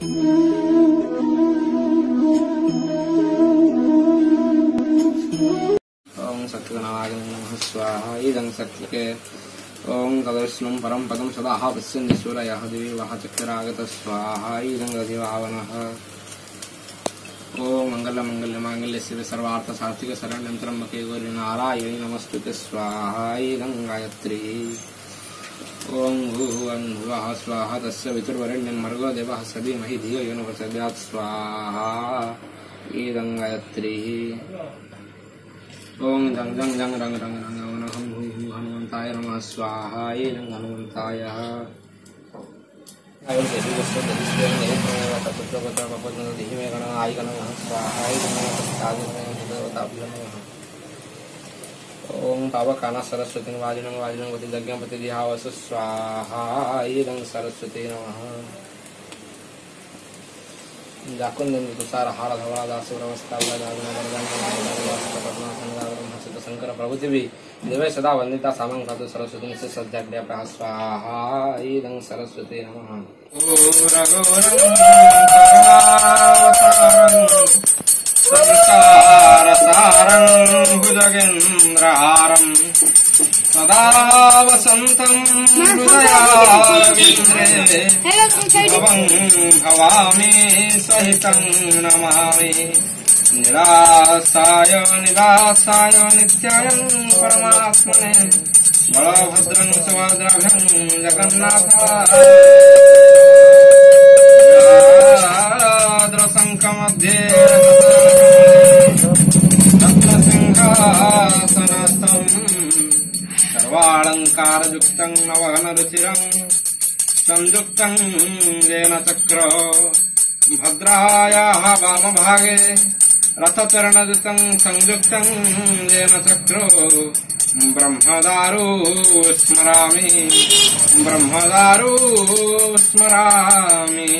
ओम सत्यगणाय नमः स्वाहा। इदं सत्यके ओम तदविष्णुं परं पदं सदा पश्यन्ति सूरयः देवः चक्रागतः स्वाहा। इदं दधिवावनः। ओम मंगल्यमांगल्ये शिवे सर्वार्थसाधिके शरण्यं त्र्यंबके गौरी नारायणी नमस्तुते स्वाहा। इदं गायत्री। ओम भूर्भुवः स्वाहा तस्य वितुर्वरेण्यं भर्गो देवः सधीमहि धियो यो नः प्रचोदयात् स्वाहा। इदं गायत्री। ओम जंग जंग जंग रंग रंग रंग वनहं भू हनुमंताय नमः स्वाहा। इदं हनुमंताय। आयुर् देवीवस्य दधिस्वेन देवमेव तत्त्वगतः पपदनं धीमे गणः आयिगणः स्वाहा। इदं तत्तादिनः नमः। ओम पावकाना सरस्वती वाजिनं वाजिनं वति यज्ञं प्रतिदिहावसु स्वाहा। इदं सरस्वती नमः। जाकुंदं तुषार हार धवला दासुरवस्था शंकर प्रभुति भी देवे सदा वंदिता सामं खातु सरस्वती से सद्याग्र्य प्रहा स्वाहा। इदं सरस्वती नमः। संसार सारं भुजगेन्द्रहारं सदा वसन्तं हृदयारविन्द्रे भवं भवामि सहितं नमामि। निरासाय निदासाय नित्याय परमात्मने बलभद्रं सुभद्राभ्यं जगन्नाथाय शङ्खमध्ये रत्नसिंहासनस्थं सर्वालङ्कारयुक्तं नवघनरुचिरं संयुक्तं येन चक्र भद्रायाः वामभागे रथचरणयुतं संयुक्तं येन चक्रो ब्रह्मदारु स्मरामि ब्रह्मदारु स्मरामि।